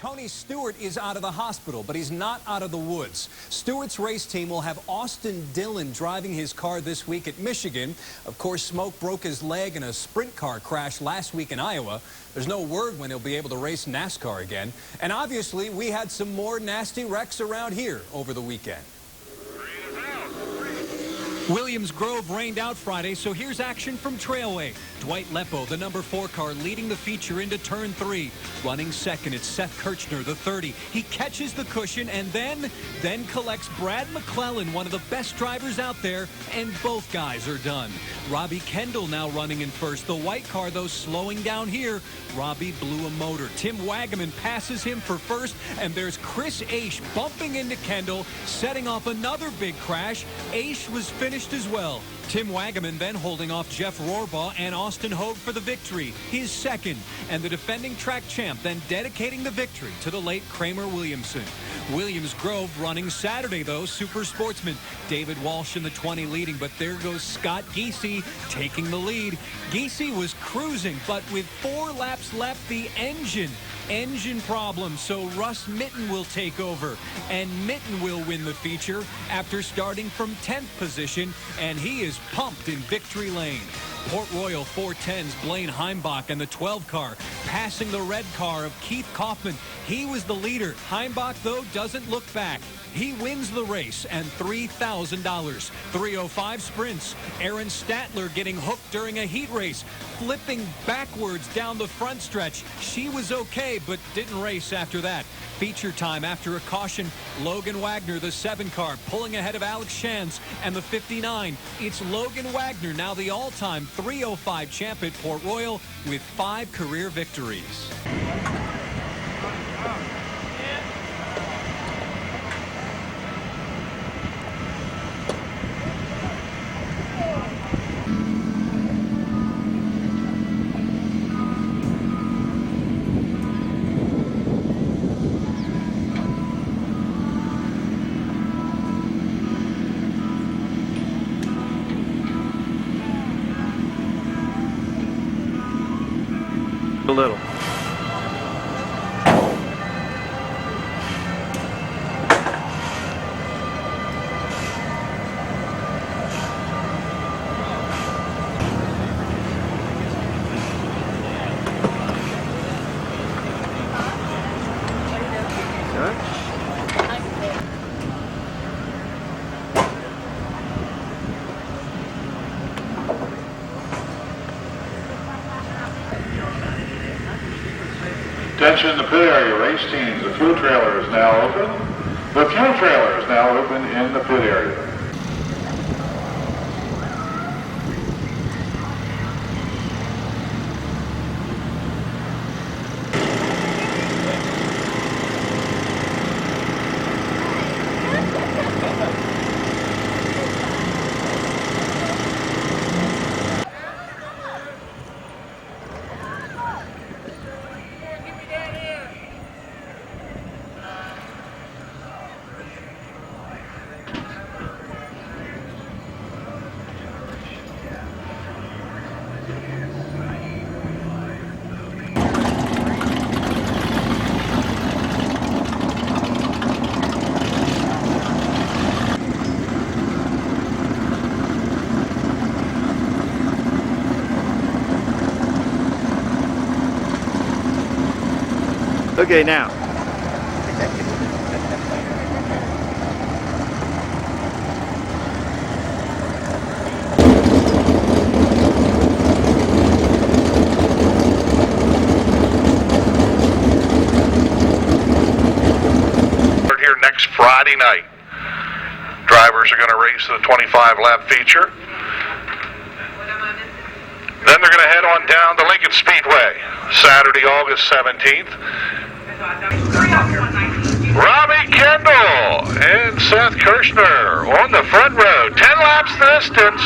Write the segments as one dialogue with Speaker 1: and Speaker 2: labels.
Speaker 1: Tony Stewart is out of the hospital, but he's not out of the woods. Stewart's race team will have Austin Dillon driving his car this week at Michigan. Of course, Smoke broke his leg in a sprint car crash last week in Iowa. There's no word when he'll be able to race NASCAR again. And obviously, we had some more nasty wrecks around here over the weekend. Williams Grove rained out Friday, so here's action from Trailway. Dwight Lepo, the number 4 car, leading the feature into turn 3. Running second, it's Seth Kirchner, the 30. He catches the cushion and then collects Brad McClellan, one of the best drivers out there, and both guys are done. Robbie Kendall now running in first. The white car, though, slowing down here. Robbie blew a motor. Tim Wagaman passes him for first, and there's Chris Aish bumping into Kendall, setting off another big crash. Aish was finished as well. Tim Wagaman then holding off Jeff Rohrbaugh and Austin Hogue for the victory, his second, and the defending track champ then dedicating the victory to the late Kramer Williamson. Williams Grove running Saturday, though, super sportsman David Walsh in the 20 leading, but there goes Scott Giese taking the lead. Giese was cruising, but with 4 laps left, the engine problem, so Russ Mitten will take over, and Mitten will win the feature after starting from 10th position, and he is pumped in victory lane. Port Royal 410's Blaine Heimbach and the 12 car passing the red car of Keith Kaufman. He was the leader. Heimbach, though, doesn't look back. He wins the race and $3,000. 305 sprints. Aaron Statler getting hooked during a heat race, flipping backwards down the front stretch. She was okay, but didn't race after that. Feature time after a caution. Logan Wagner, the 7 car, pulling ahead of Alex Shands and the 59. It's Logan Wagner, now the all-time 305 champ at Port Royal with 5 career victories.
Speaker 2: A little.
Speaker 3: Attention, the pit area race teams. The fuel trailer is now open. The fuel trailer is now open in the pit area.
Speaker 2: Okay, now.
Speaker 3: Here next Friday night. Drivers are going to race the 25-lap feature. Then they're going to head on down to Lincoln Speedway, Saturday, August 17th. Robbie Kendall and Seth Kirchner on the front row, 10 laps distance.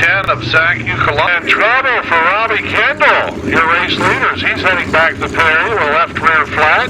Speaker 4: 10 of Zach Ucala. And trouble for Robbie Kendall, your race leaders. He's heading back to Perry with a left rear flat.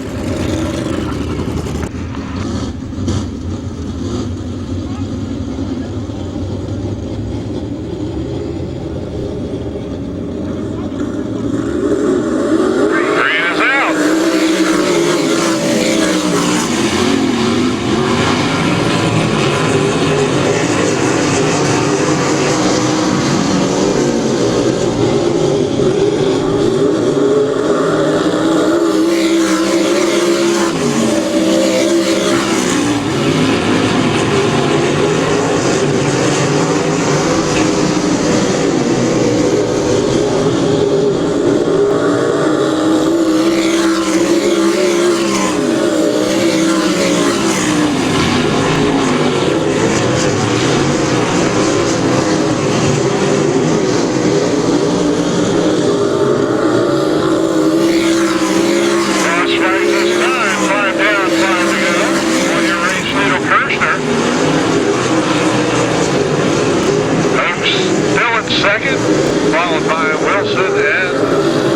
Speaker 4: Followed by Wilson and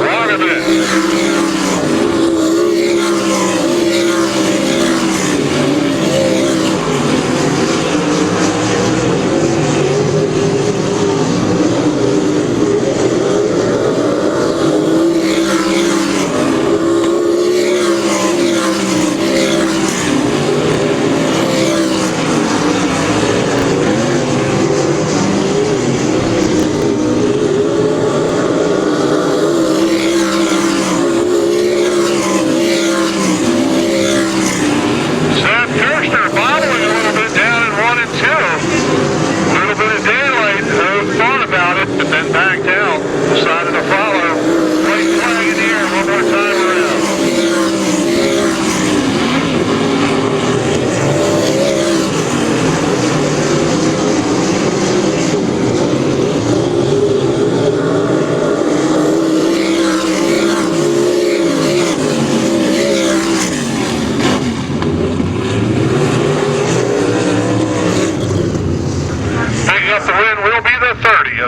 Speaker 4: Waterman.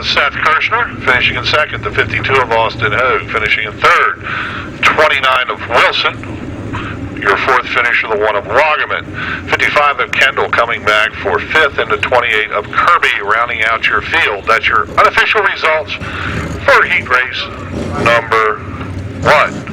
Speaker 4: Seth Kirshner, finishing in second. The 52 of Austin Hogue, finishing in third. 29 of Wilson, your fourth finisher, the 1 of Wagerman. 55 of Kendall coming back for fifth, and the 28 of Kirby rounding out your field. That's your unofficial results for heat race number 1.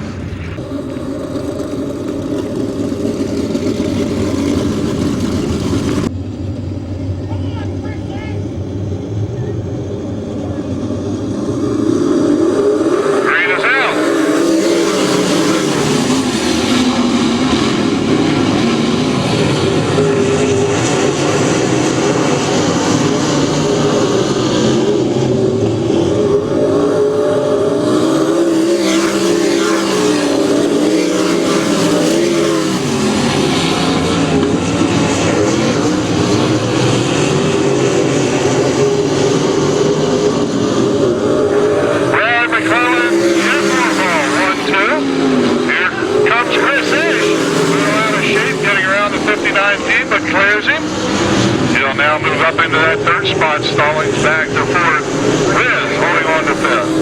Speaker 4: Now move up into that third spot, Stallings back to fourth. Riz holding on to fifth.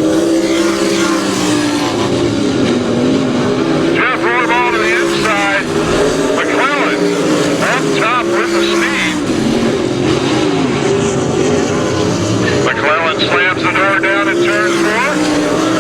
Speaker 4: Jeff Roybal to the inside. McClellan up top with the speed. McClellan slams the door down in turn 4.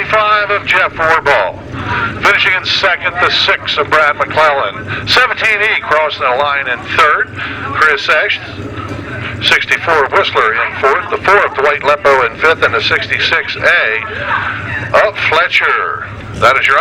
Speaker 4: 25 of Jeff Warball. Finishing in second, the 6 of Brad McClellan. 17E crossing the line in third, Chris Esch. 64 of Whistler in fourth, the 4 of Dwight Leppo in fifth, and the 66A of Fletcher. That is your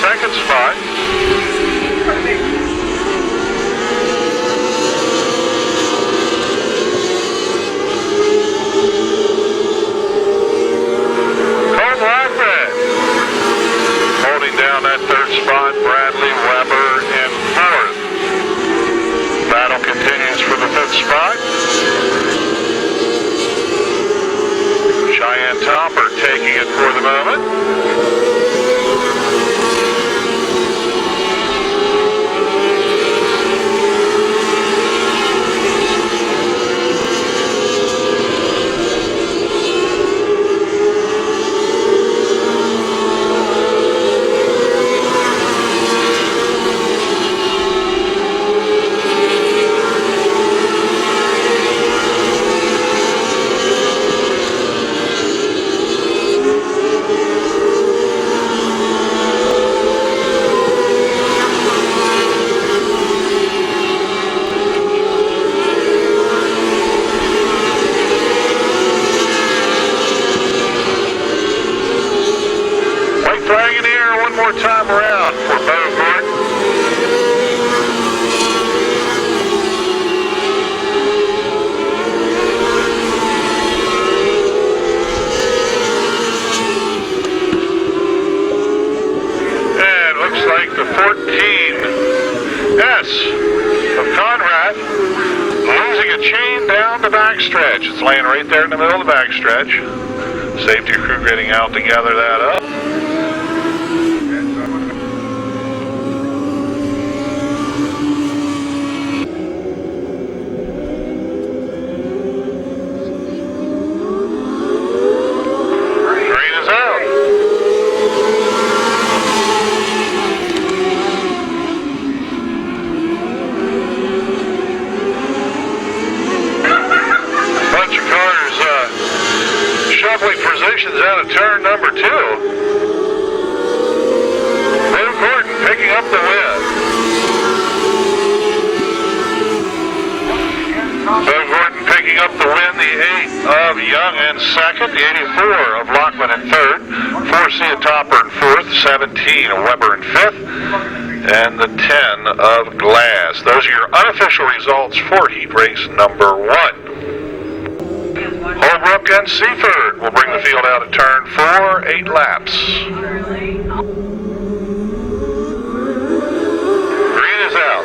Speaker 4: second spot. Cole Blackman holding down that third spot. Bradley Weber in fourth. Battle continues for the fifth spot. Cheyenne Topper taking it for the moment. Time around for Bo Gordon. And looks like the 14S of Conrad losing a chain down the backstretch. It's laying right there in the middle of the backstretch. Safety crew getting out to gather that up. Positions out of turn number 2. Bo Gordon picking up the win. Bo Gordon picking up the win, the 8 of Young in second, the 84 of Lockman in third, 4C of Topper in fourth, 17 of Weber in fifth, and the 10 of Glass. Those are your unofficial results for heat race number 1. Holbrook and Seaford will bring the field out of turn 4, 8 laps. Green is out.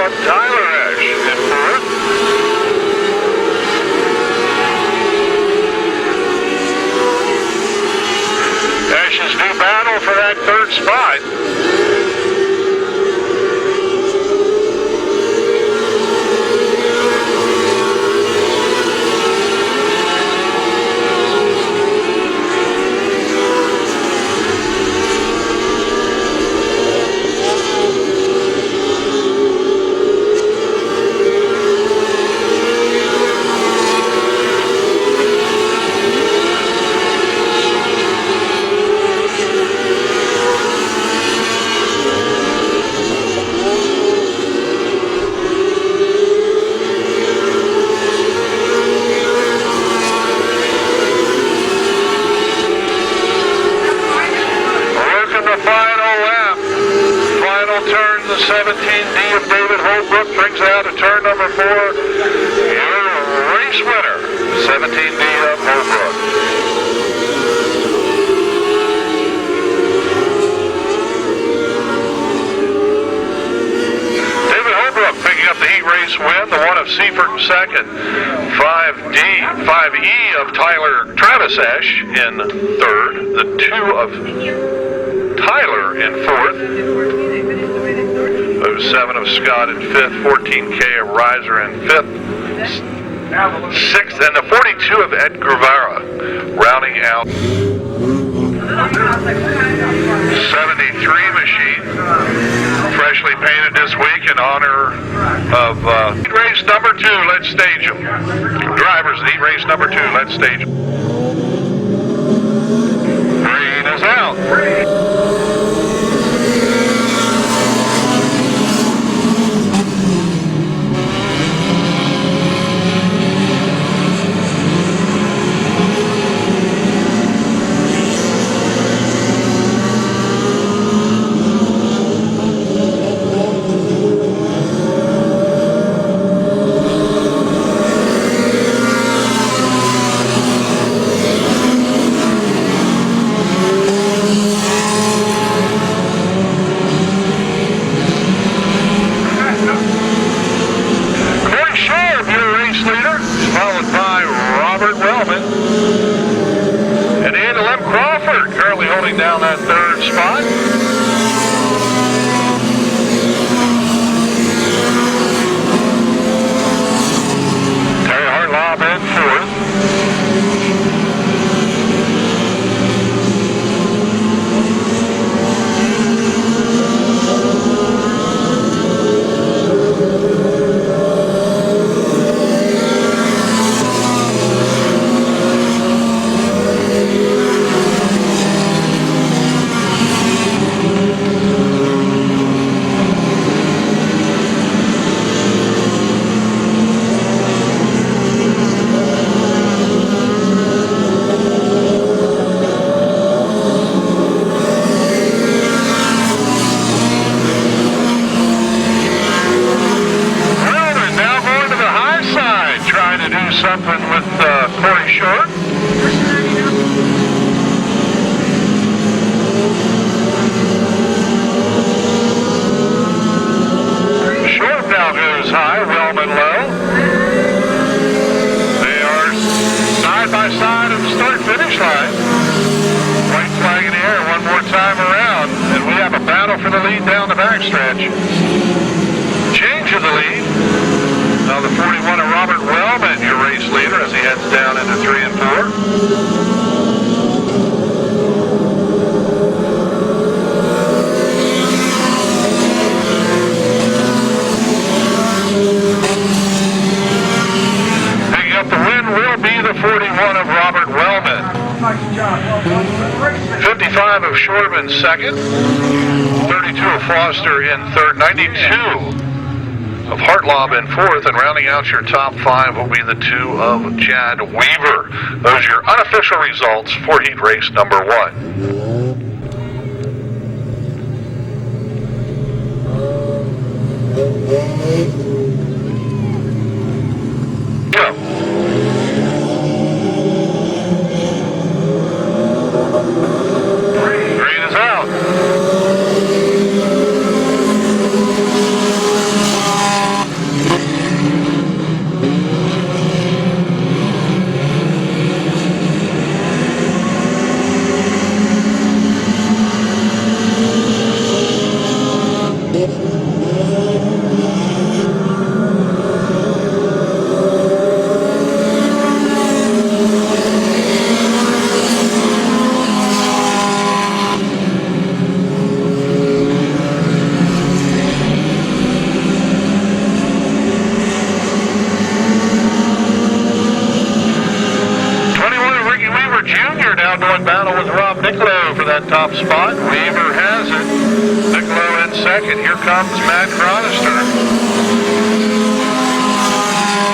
Speaker 4: of Tyler Ash in fourth. Ash's new battle for that third spot. The 17D of David Holbrook brings out at turn number 4 your race winner, 17D of Holbrook. David Holbrook picking up the heat race win, the one of Seifert in second, 5E of Tyler Travis Ash in third, the 2 of Tyler in fourth, 07 of Scott in fifth, 14K of Reiser in fifth, sixth, and the 42 of Ed Guevara rounding out 73 machine, freshly painted this week in honor of heat race number 2. Let's stage them. Drivers, heat race number 2. Let's stage them. Green is out. Down that third spot. Terry Hartlaub in fourth. Something with Corey Short. Short now goes high, Wellman low. They are side by side at the start-finish line. White flag in the air one more time around, and we have a battle for the lead down the backstretch. Change of the lead. Now the 41 of Robert Wellman, your race leader, as he heads down into 3 and 4. Picking up the win will be the 41 of Robert Wellman. 55 of Shortman second. 32 of Foster in third. 92 of Hartlaub in fourth, and rounding out your top 5 will be the 2 of Chad Weaver. Those are your unofficial results for heat race number 1. Go. Green is out. Niccolo for that top spot. Weaver has it. Niccolo in second. Here comes Matt Cronister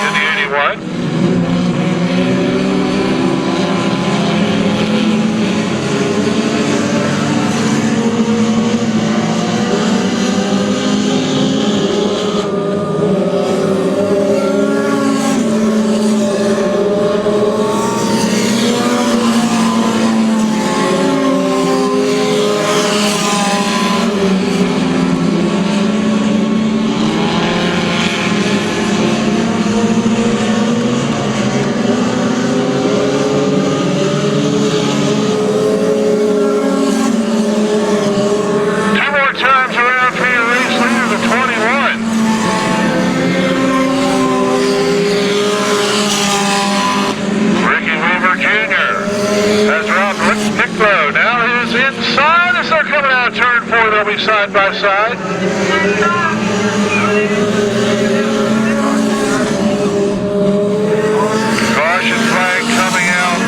Speaker 4: in the 81. Side by side. Caution flag coming out.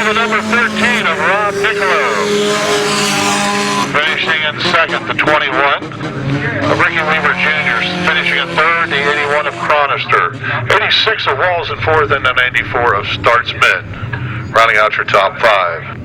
Speaker 4: Number 13 of Rob Niccolo. Finishing in second, the 21 of Ricky Weaver Jr. Finishing in third, the 81 of Cronister. 86 of Walls in fourth, and the 94 of Startsman. Rounding out your top five.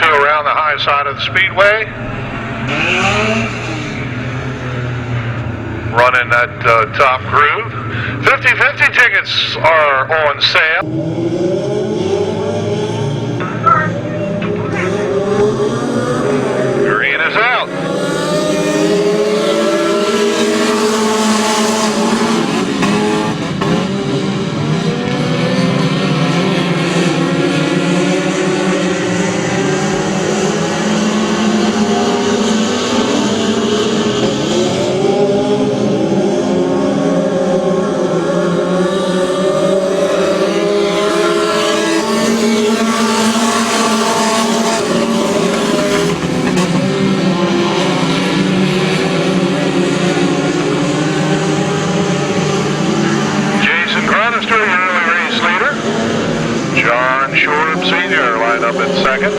Speaker 4: Around the high side of the Speedway. Running that top groove. 50-50 tickets are on sale. Green is out. Senior lined up in second.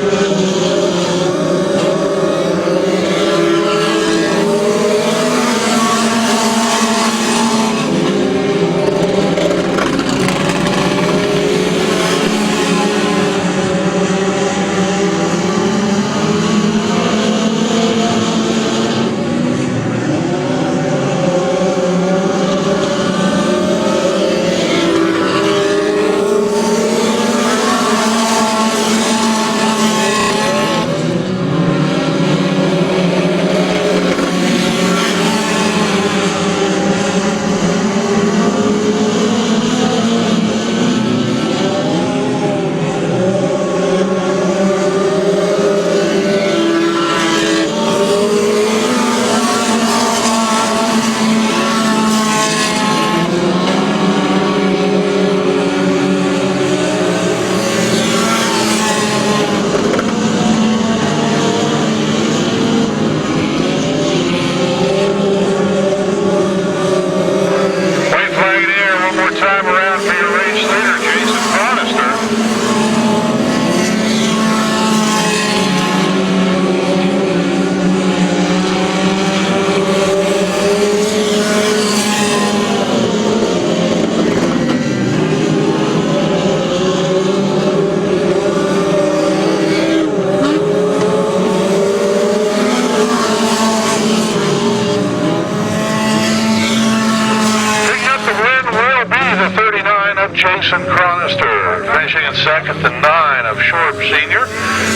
Speaker 4: Chronister. Finishing in second, the 9 of Short Sr.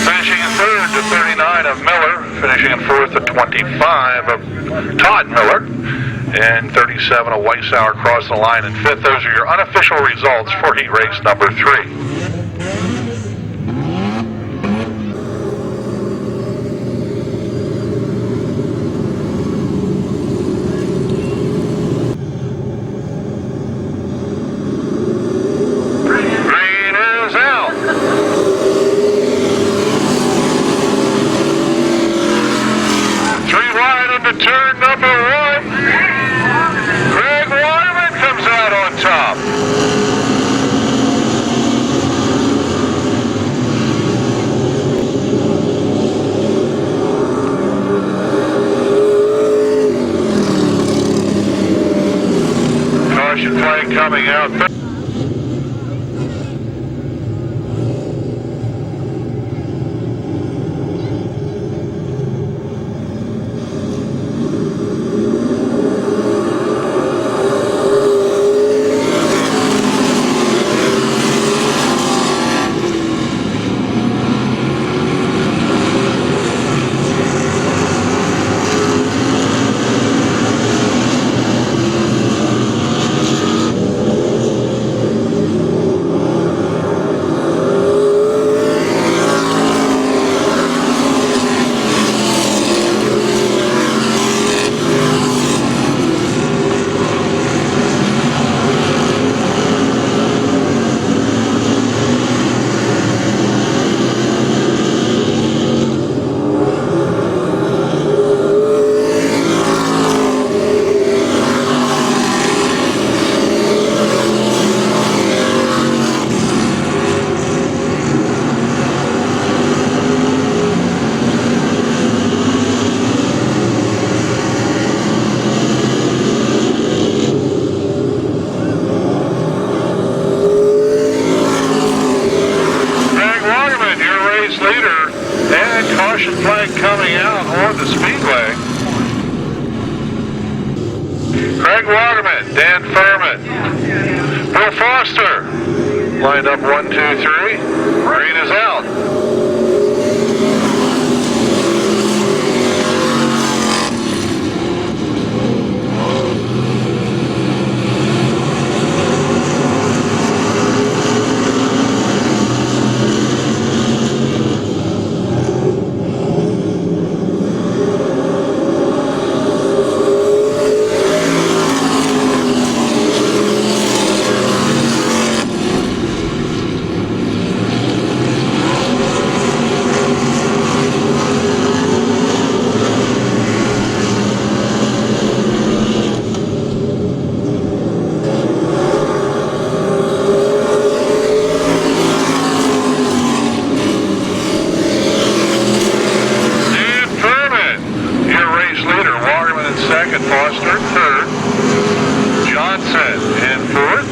Speaker 4: Finishing in third, the 39 of Miller. Finishing in fourth, the 25 of Todd Miller. And 37 of Weissauer crossed the line in fifth. Those are your unofficial results for heat race number 3. Turn number 1, Greg Wyman comes out on top. Caution flag coming out. Leader, and caution flag coming out on the Speedway. Craig Waterman, Dan Furman, Bill Foster, lined up 1, 2, 3. Green is out. Second, Foster in third, Johnson in fourth.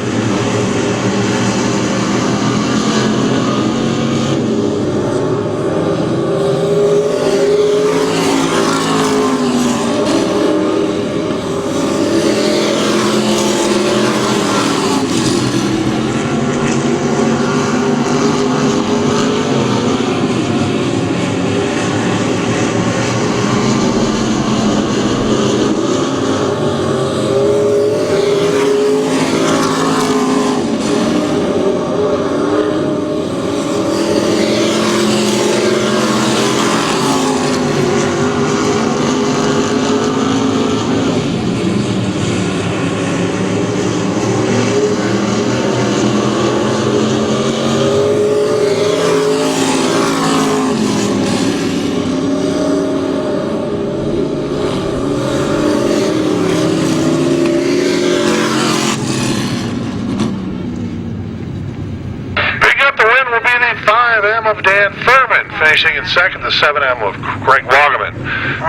Speaker 4: Of Dan Furman, finishing in second, the 7M of Greg Wagaman,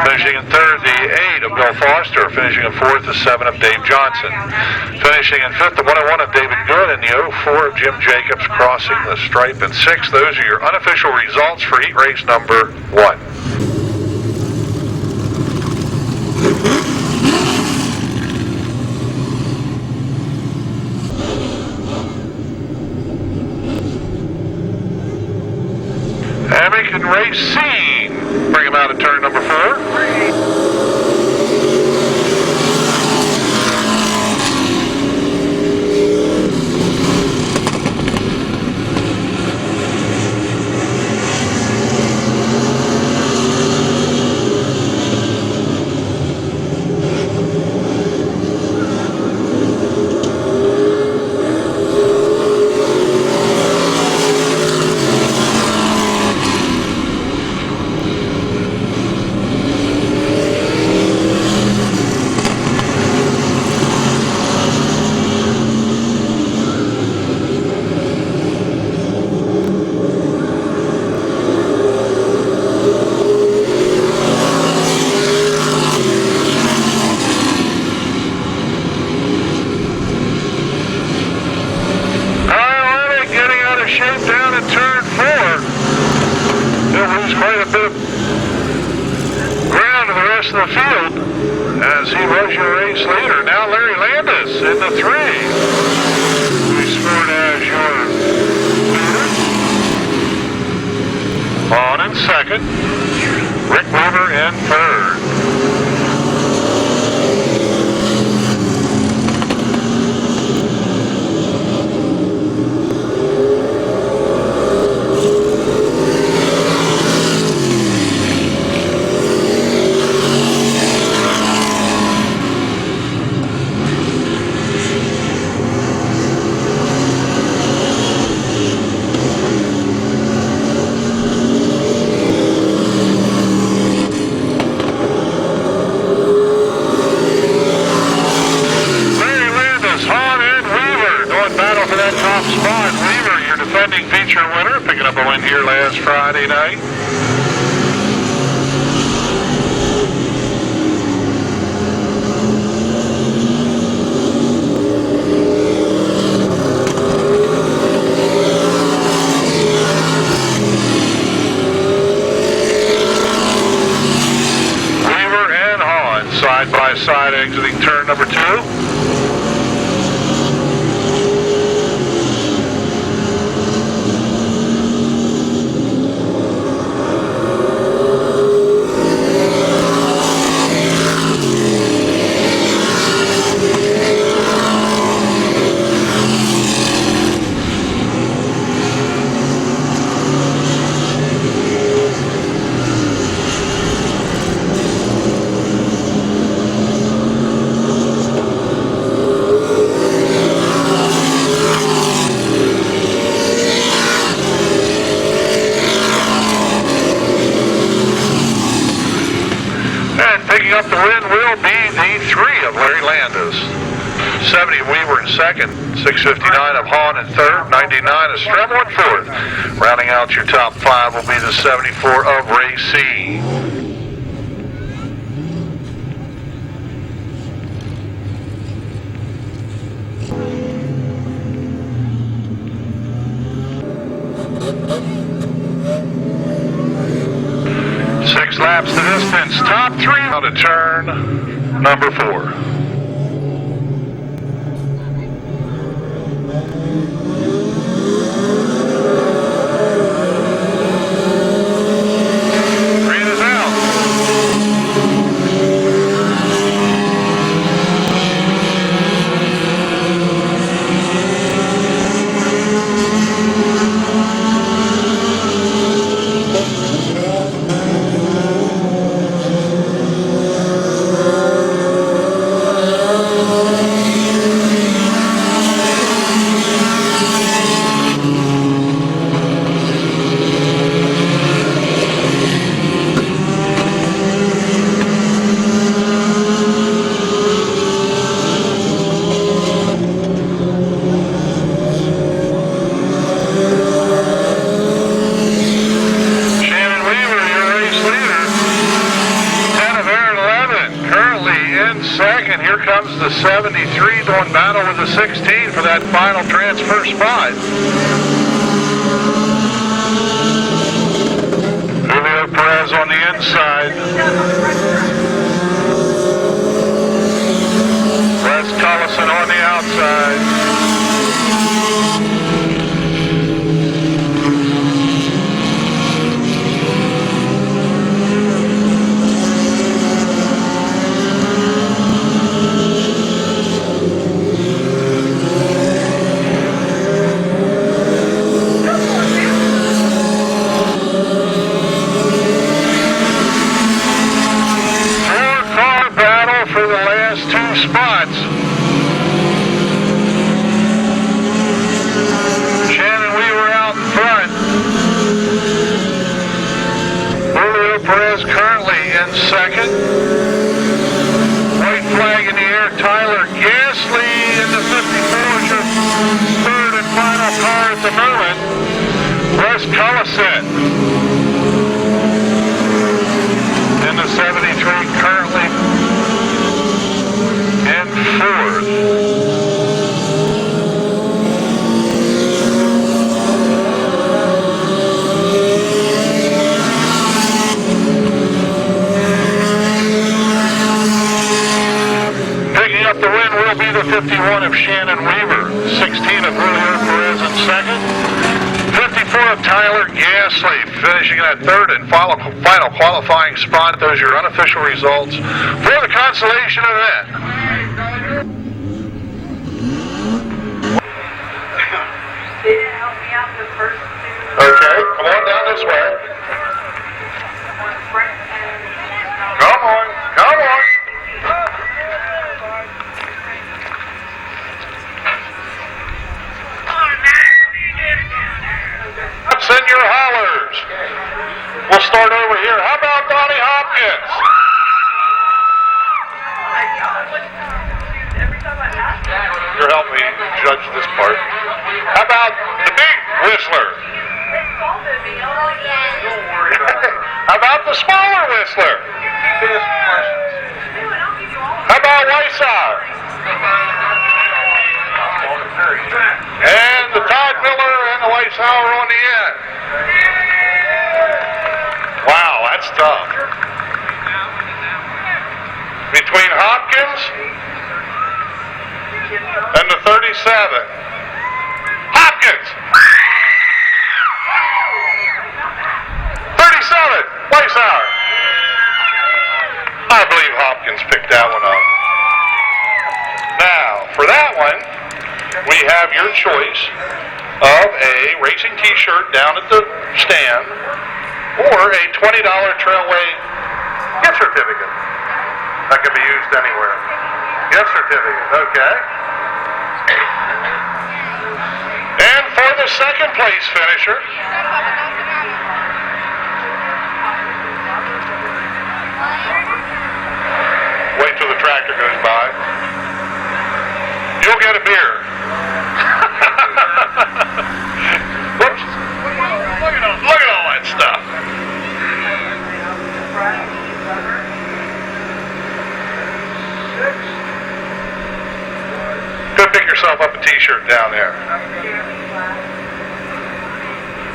Speaker 4: finishing in third, the 8 of Bill Foster, finishing in fourth, the 7 of Dave Johnson, finishing in fifth, the 101 of David Good, and the 04 of Jim Jacobs crossing the stripe in sixth. Those are your unofficial results for heat race number 1. second, Racine. Bring him out of turn number 4. As he was your race leader. Now Larry Landis in the 3. Who's scored as your leader. On in second. Rick Weaver in third. Feature winner, picking up a win here last Friday night. Weaver and Hahn side by side exiting turn number 2. Up the win will be the 3 of Larry Landis. 70 of Weaver in second, 659 of Hahn in third, 99 of Stremmel in fourth. Rounding out your top 5 will be the 74 of Racine. Laps the distance, top 3 out of turn number 4. Second, here comes the 73 doing battle with the 16 for that final transfer spot. Julio Perez on the inside. Wes Collison on the outside. Perez currently in second. White flag in the air. Tyler Gasly in the 54 is your third and final car at the moment. Wes Culliset in the 73 currently in fourth. Up the win will be the 51 of Shannon Weaver, 16 of Julio Perez in second, 54 of Tyler Gasly finishing that third and final qualifying spot. Those are your unofficial results for the consolation event.
Speaker 5: They didn't help me out the first two.
Speaker 4: Okay, come on down this way. Come on, come on. Send your hollers. We'll start over here. How about Donnie Hopkins? You're helping me judge this part. How about the big whistler? How about the smaller whistler? How about Weissauer? And the Todd Miller and the Weissauer on the end. Wow, that's tough. Between Hopkins and the 37. Hopkins! 37, Weissauer. I believe Hopkins picked that one up. Now, for that one, we have your choice of a racing t-shirt down at the stand or a $20 Trailway gift certificate that can be used anywhere. Gift certificate, okay. And for the second place finisher, wait till the tractor goes by. You'll get a beer. Whoops. Look at all that stuff. Go pick yourself up a t-shirt down there.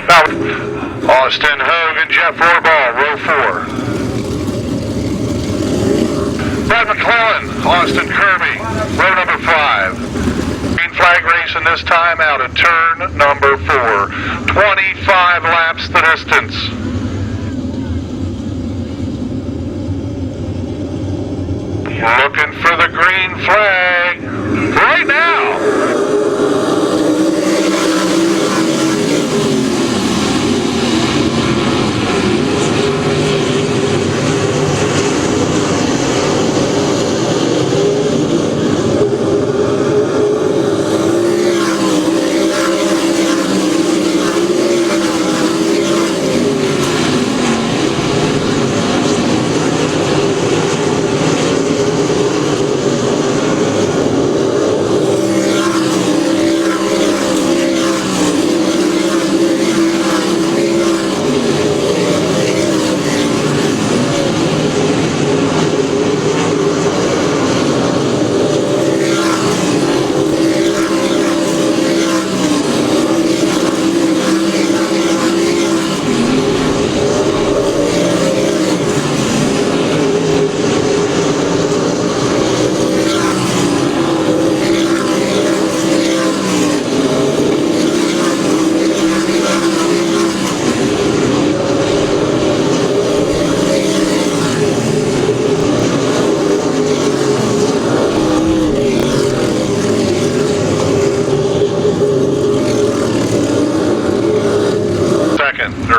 Speaker 4: Now, Austin Hogue and Jeff Rohrbaugh, row 4. Brad McClellan, Austin Kirby, row number 5. Green flag racing this time out of turn number 4. 25 laps the distance. Looking for the green flag right now.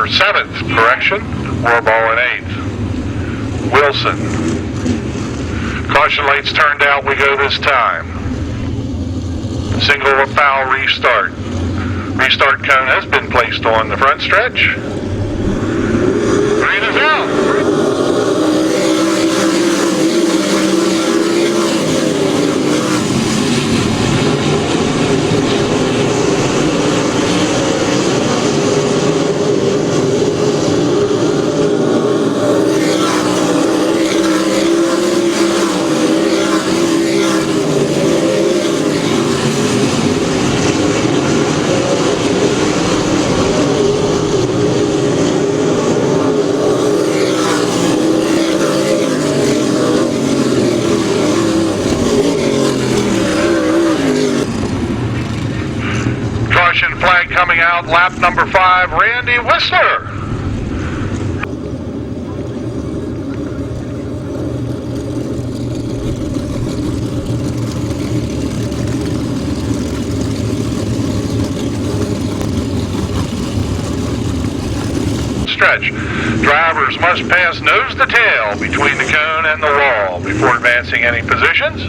Speaker 4: Seventh, correction, Rohrbaugh in 8th. Wilson. Caution lights turned out, we go this time. Single foul restart. Restart cone has been placed on the front stretch. Green is out. flag coming out, lap number 5, Randy Whistler. Stretch. Drivers must pass nose to tail between the cone and the wall before advancing any positions.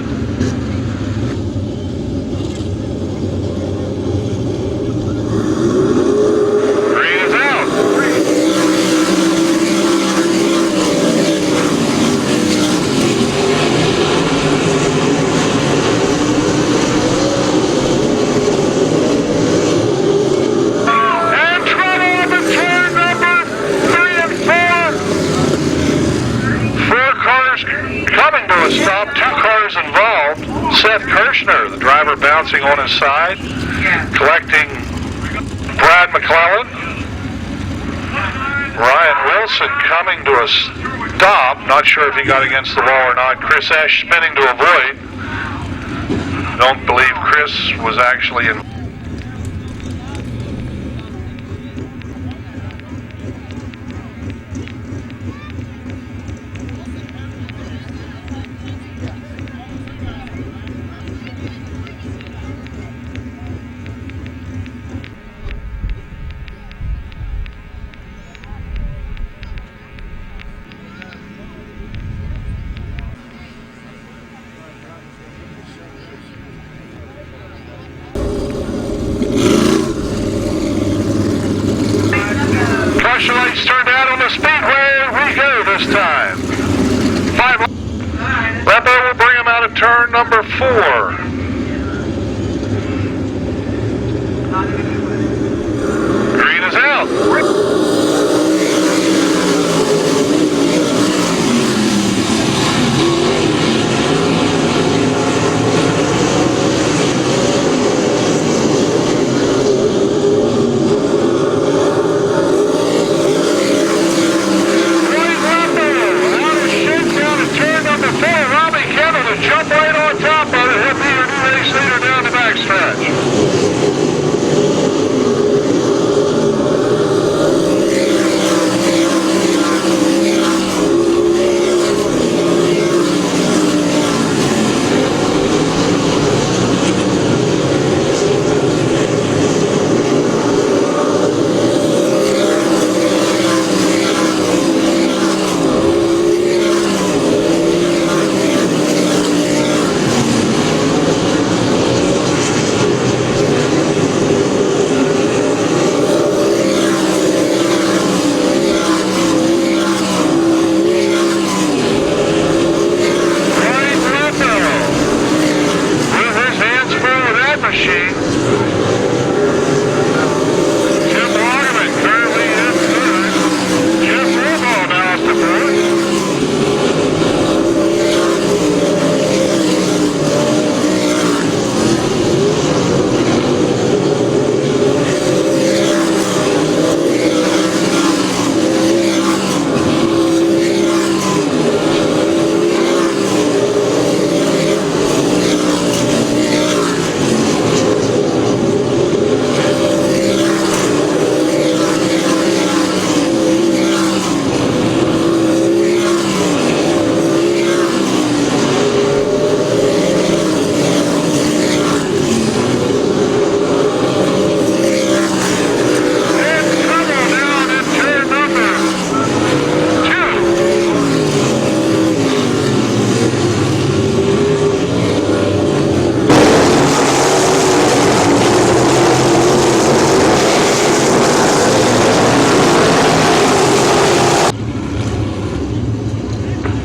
Speaker 4: Green is out. And trouble up in turn number 3 and 4. 4 cars coming to a stop, 2 cars involved. Seth Kirshner, the driver, bouncing on his side, collecting Brad McClellan. Ryan Wilson coming to a stop. Not sure if he got against the wall or not. Chris Ash spinning to avoid. Don't believe Chris was actually in. Caution lights turned out on the Speedway. We go this time. 5. Lepo will bring him out of turn number 4. Green is out. Jump right on top of it. He'll be your new race leader down the backstretch.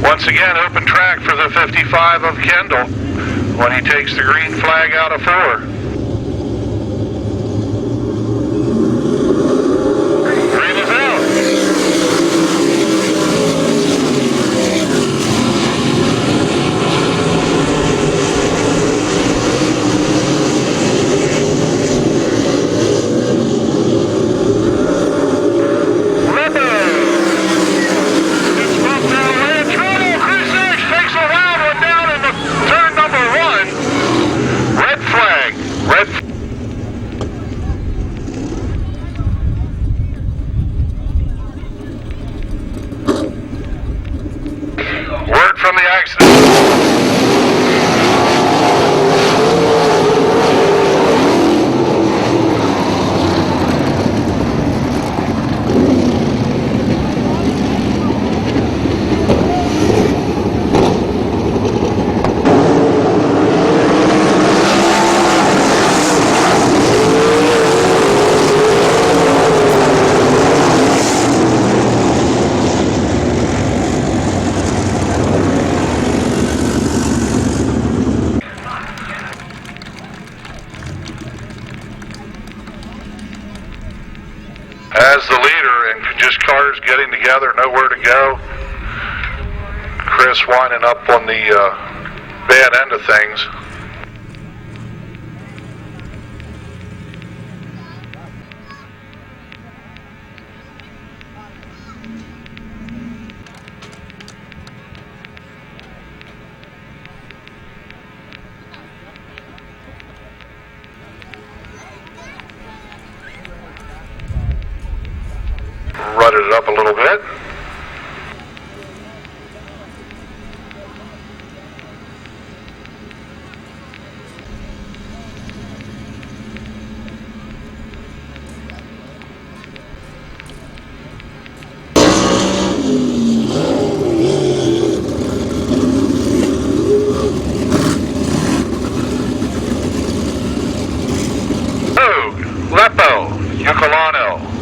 Speaker 4: Once again, open track for the 55 of Kendall when he takes the green flag out of 4. Green is out. Red flag. as the leader, and just cars getting together, nowhere to go. Chris winding up on the bad end of things. Rutted it up a little bit. Lepo, Ucolano.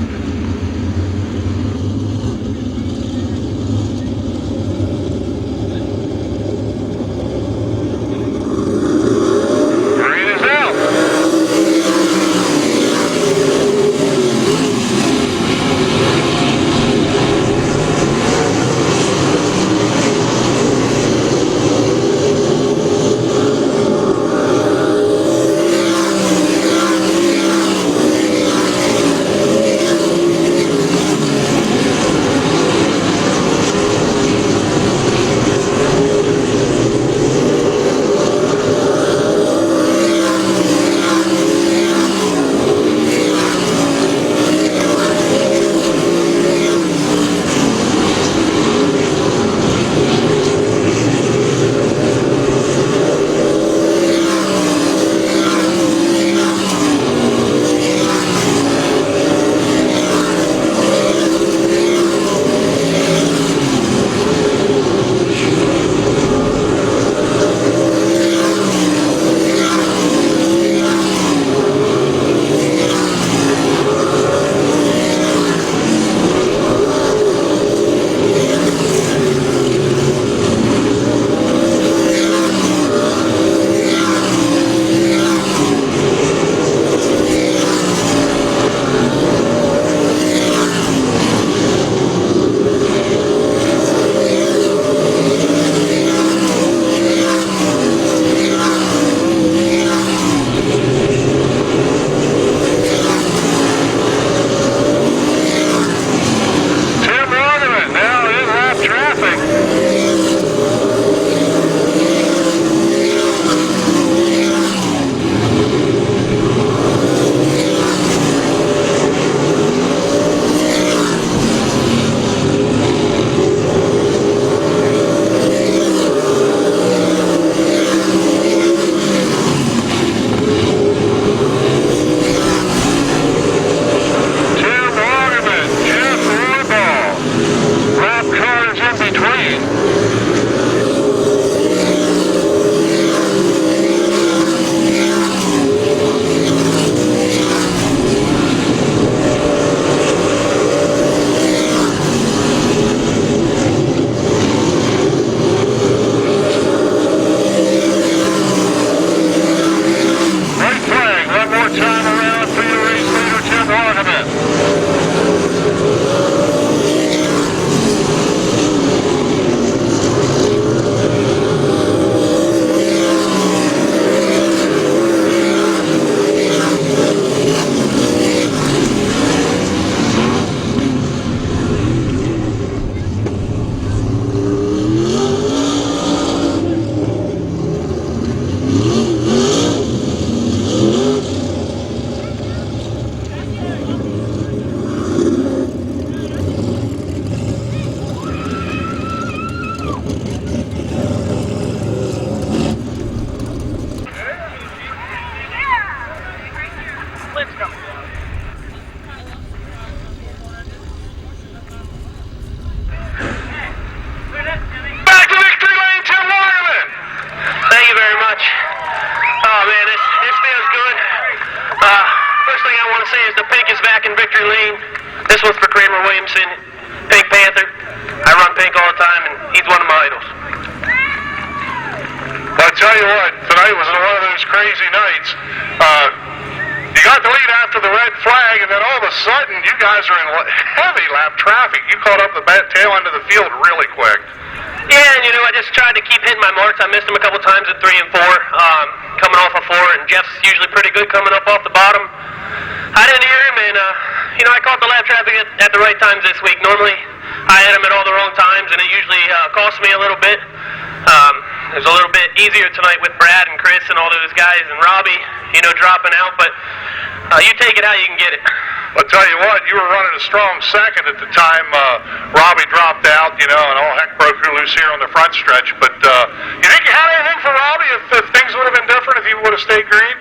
Speaker 6: Pink Panther. I run Pink all the time, and he's one of my idols.
Speaker 4: Well, I tell you what, tonight was one of those crazy nights. You got the lead after the red flag, and then all of a sudden, you guys are in heavy lap traffic. You caught up the tail end of the field really quick.
Speaker 6: Yeah, and I just tried to keep hitting my marks. I missed him a couple times at 3 and 4, coming off of 4, and Jeff's usually pretty good coming up off the bottom. I didn't hear him, and I caught the lap traffic at the right times this week. Normally, I hit him at all the wrong times, and it usually costs me a little bit. It was a little bit easier tonight with Brad and Chris and all those guys, and Robbie, dropping out, but you take it how you can get it.
Speaker 4: I'll tell you what, you were running a strong second at the time Robbie dropped out, and all heck broke loose here on the front stretch. But you think you had anything for Robbie if things would have been different, if he would have stayed green?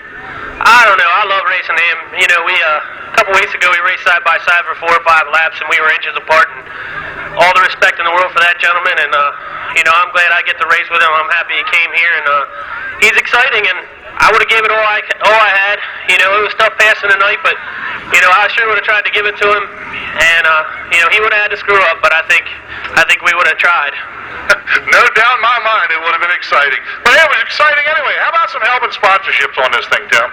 Speaker 6: I don't know. I love racing him. A couple weeks ago we raced side by side for 4 or 5 laps, and we were inches apart. And all the respect in the world for that gentleman. And I'm glad I get to race with him. I'm happy he came here, and he's exciting. And I would have given it all I had. It was tough passing tonight, but I sure would have tried to give it to him. And he would have had to screw up, but I think we would have tried.
Speaker 4: No doubt in my mind it would have been exciting. But it was exciting anyway. How about some help and sponsorships on this thing, Tim?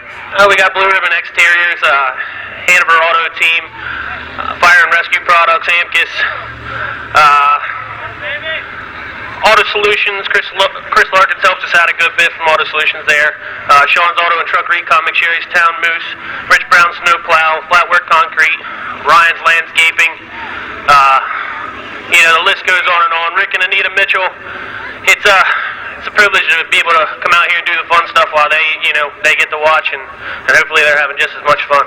Speaker 6: We got Blue Ribbon Exteriors, Hanover Auto Team, Fire and Rescue Products, Amcus, Auto Solutions. Chris Larkins helps us out a good bit from Auto Solutions there. Sean's Auto and Truck Recon, McSherry's Town Moose, Rich Brown Snow Plow, Flatwork Concrete, Ryan's Landscaping. The list goes on and on. Rick and Anita Mitchell. It's a privilege to be able to come out here and do the fun stuff while they get to watch, and hopefully they're having just as much fun.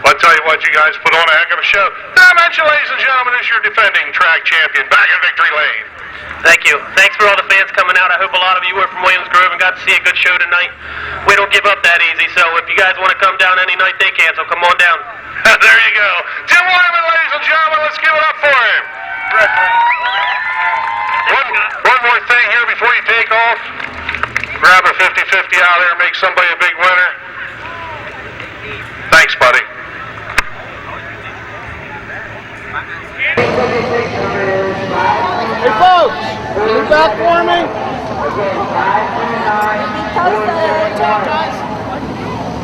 Speaker 4: Well, I'll tell you what, you guys put on a heck of a show. Dimension, ladies and gentlemen, is your defending track champion back in victory lane.
Speaker 6: Thank you. Thanks for all the fans coming out. I hope a lot of you were from Williams Grove and got to see a good show tonight. We don't give up that easy, so if you guys want to come down any night they cancel, come on down.
Speaker 4: There you go. Tim Wyman, ladies and gentlemen, let's give it up for him. One more thing here before you take off. Grab a 50-50 out there and make somebody a big winner. Thanks, buddy.
Speaker 7: Hey folks, move back for me.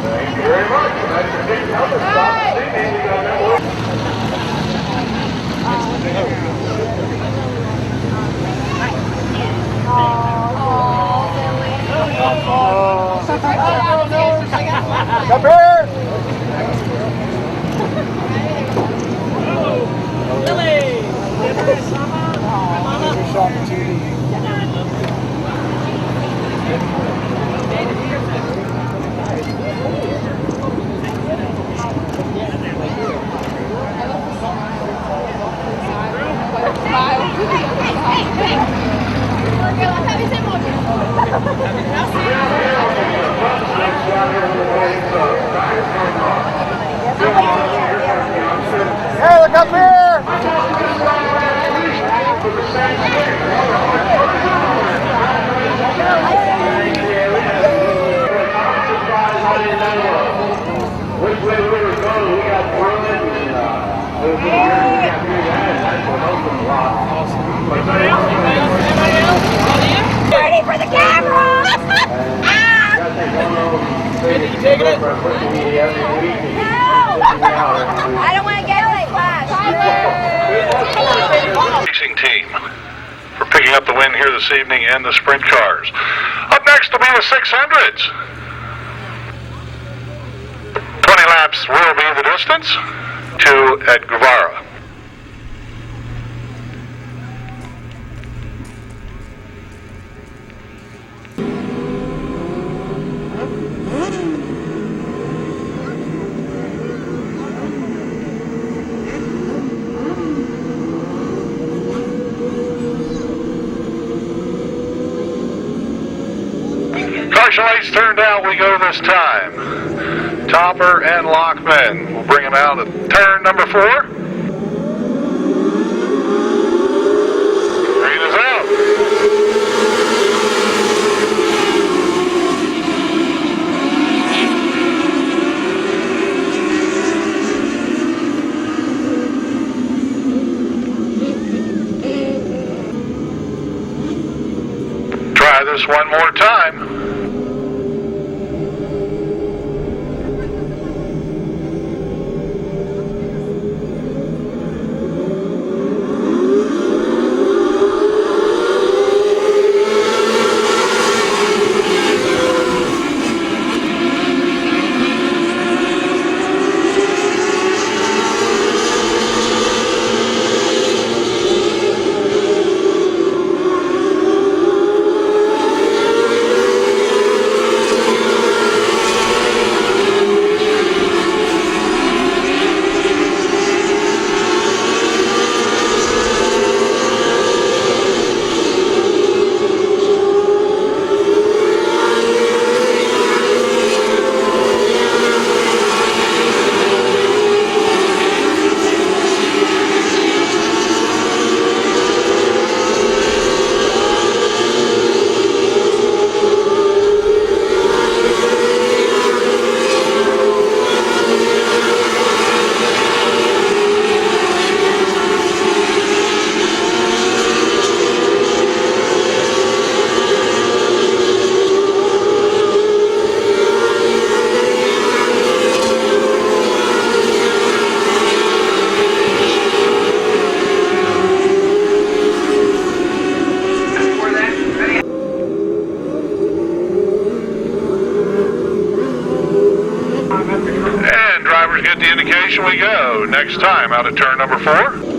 Speaker 3: Thank you very much. That's a big helmet stop.
Speaker 7: Come here. Hey, look up here!
Speaker 3: Which way we were going, we got one and it was we got through that, and that's what opened the lot.
Speaker 8: Ready for the camera!
Speaker 7: Did you take it?
Speaker 8: No! I don't want to get this class.
Speaker 4: Racing team for picking up the win here this evening and the sprint cars. Up next will be the 600s. 20 laps will be the distance to Ed Guevara. Caution lights turned out, we go this time. Topper and Lockman will bring him out at turn number 4. Green is out. Try this one more time. next time out of turn number 4.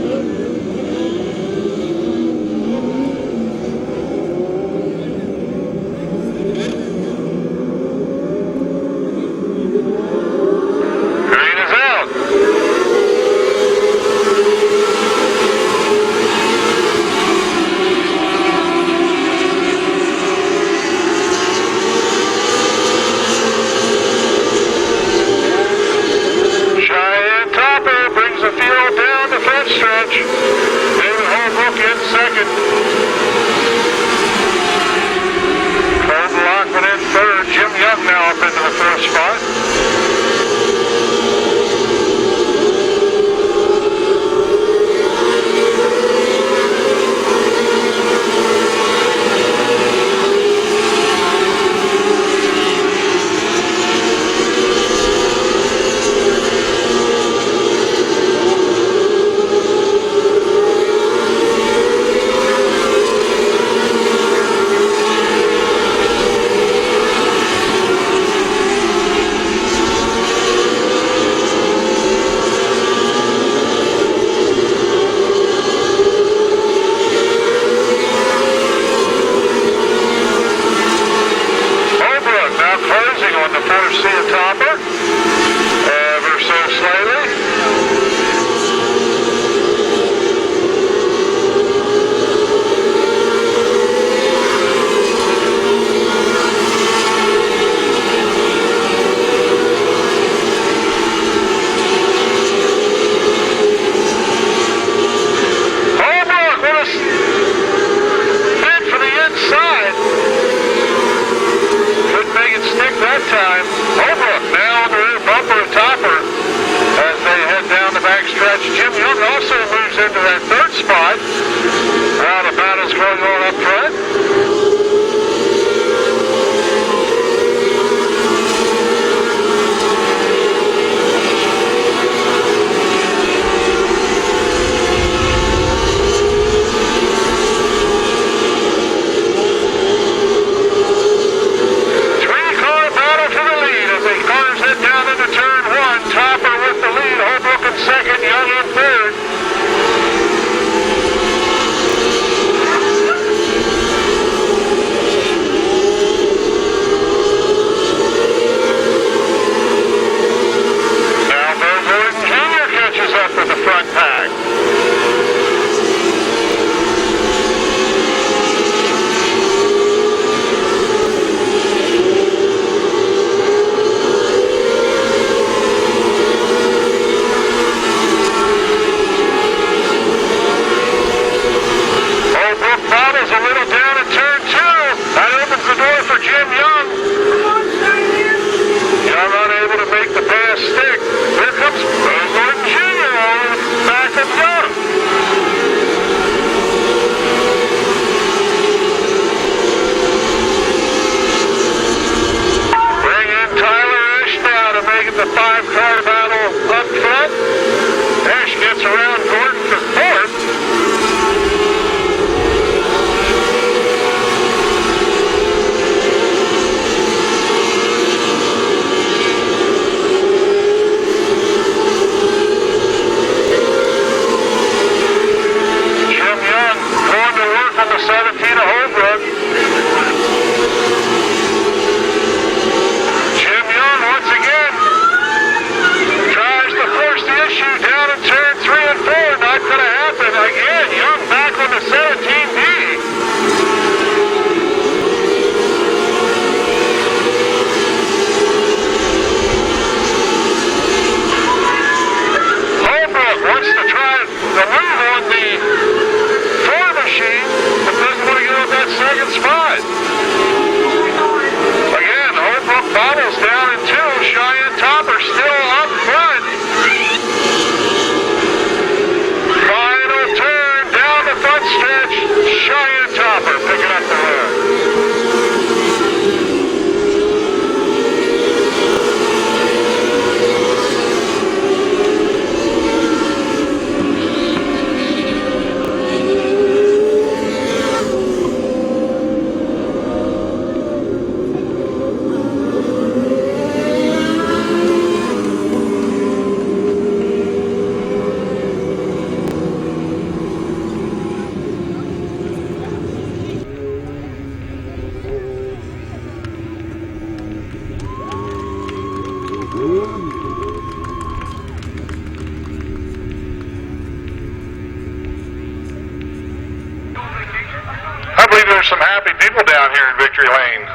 Speaker 4: victory lane.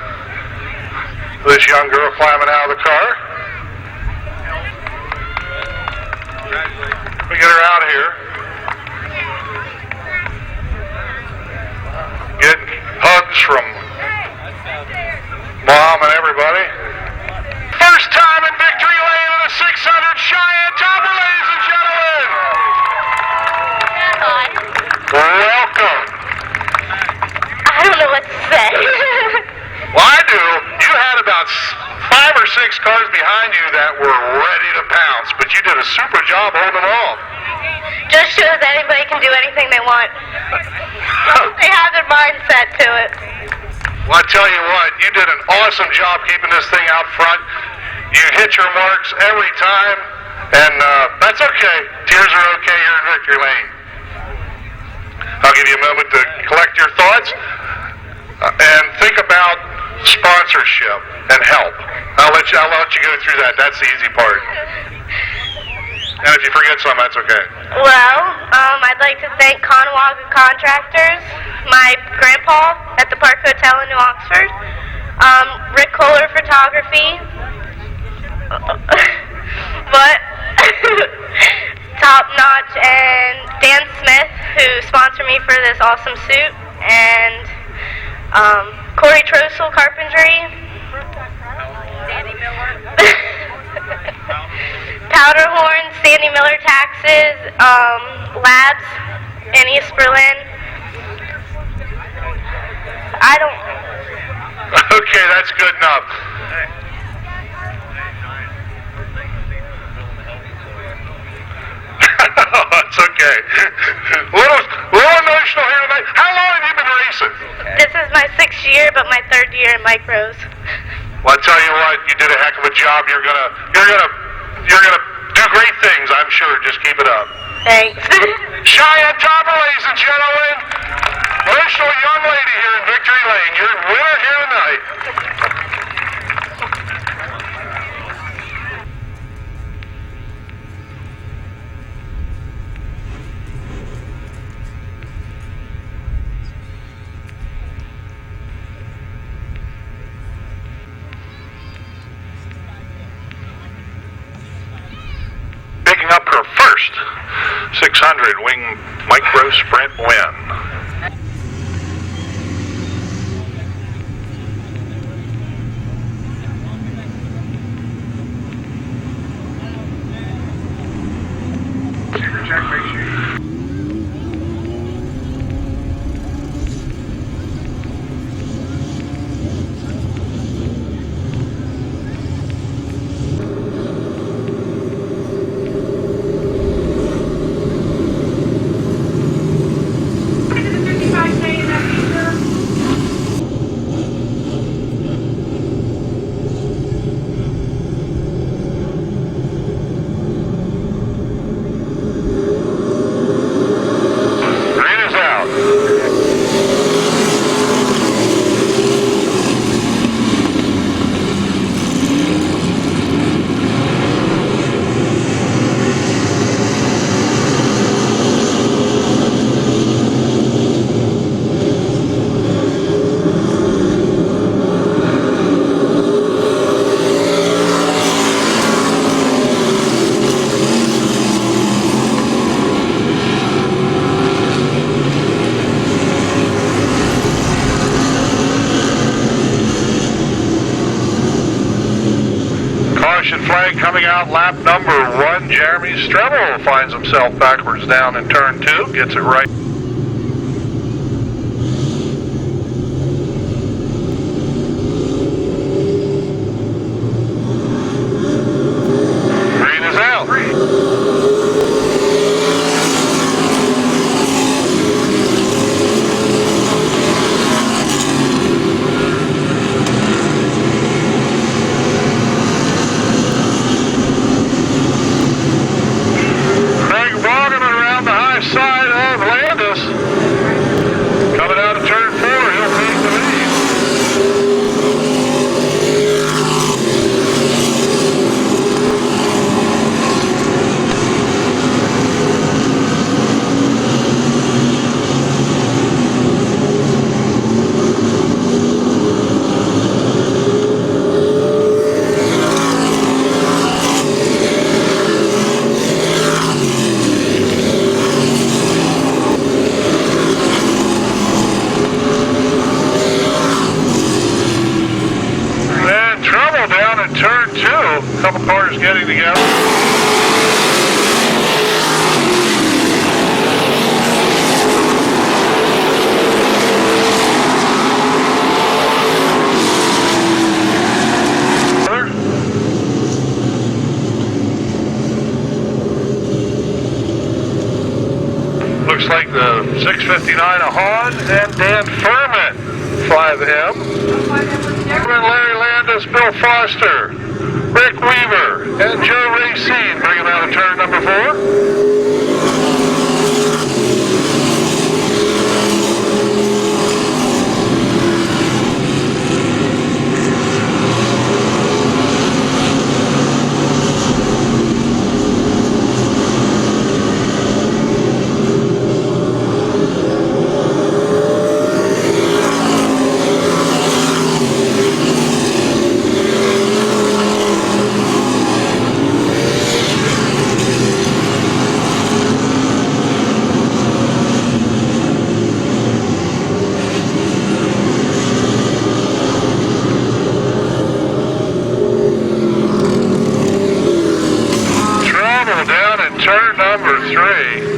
Speaker 4: This young girl climbing out of the car. We get her out of here. Getting hugs from Mom and everybody. First time in victory lane in a 600 Cheyenne Topper, ladies and gentlemen. Welcome.
Speaker 8: I don't know what to say.
Speaker 4: Well, I do. You had about 5 or 6 cars behind you that were ready to pounce, but you did a super job holding them off.
Speaker 8: Just shows anybody can do anything they want. They have their mindset to it.
Speaker 4: Well, I tell you what, you did an awesome job keeping this thing out front. You hit your marks every time, and that's okay. Tears are okay. You're in victory lane. I'll give you a moment to collect your thoughts and think about sponsorship and help. I'll let you go through that. That's the easy part. And if you forget some, that's okay.
Speaker 8: Well, I'd like to thank Conawaga Contractors, my grandpa at the Park Hotel in New Oxford, Rick Kohler Photography, Top Notch, and Dan Smith, who sponsored me for this awesome suit, and Corey Trossel Carpentry, Sandy Miller, Powderhorn, Sandy Miller Taxes, Labs in East Berlin. I don't...
Speaker 4: Okay, that's good enough. That's okay. Little emotional here tonight. How long have you been racing?
Speaker 8: This is my 6th year, but my 3rd year in micros.
Speaker 4: Well, I tell you what, you did a heck of a job. You're gonna do great things, I'm sure. Just keep it up.
Speaker 8: Thanks.
Speaker 4: Cheyenne Topper, ladies and gentlemen. Emotional young lady here in Victory Lane. Your winner here tonight. Picking up her first 600 wing micro sprint win. Flag coming out, lap number 1. Jeremy Strebel finds himself backwards down in turn 2, gets it right. Green is out. Side of land. getting together. Looks like the 659 of Hahn and Dan Furman, 5M. Larry Landis, Bill Foster, Rick Weaver, and Joe Racine bring him out of turn number 4. Turn number 3.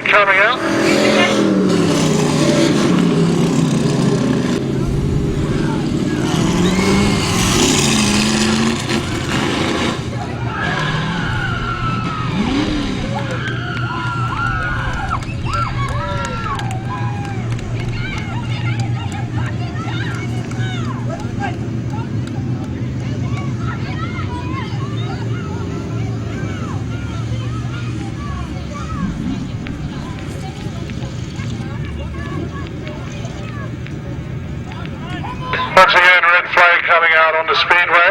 Speaker 4: Coming out. Once again, red flag coming out on the Speedway.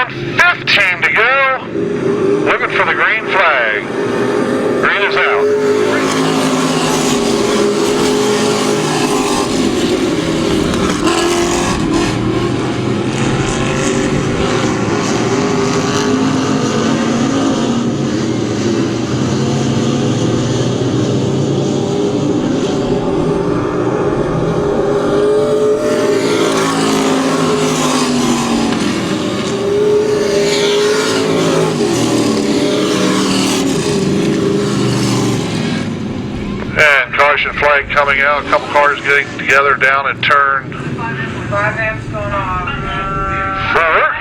Speaker 4: 1:15 to go. Looking for the green flag. Green is out. Flag coming out, a couple cars getting together down at turn
Speaker 5: 5 amps going off.
Speaker 4: 4.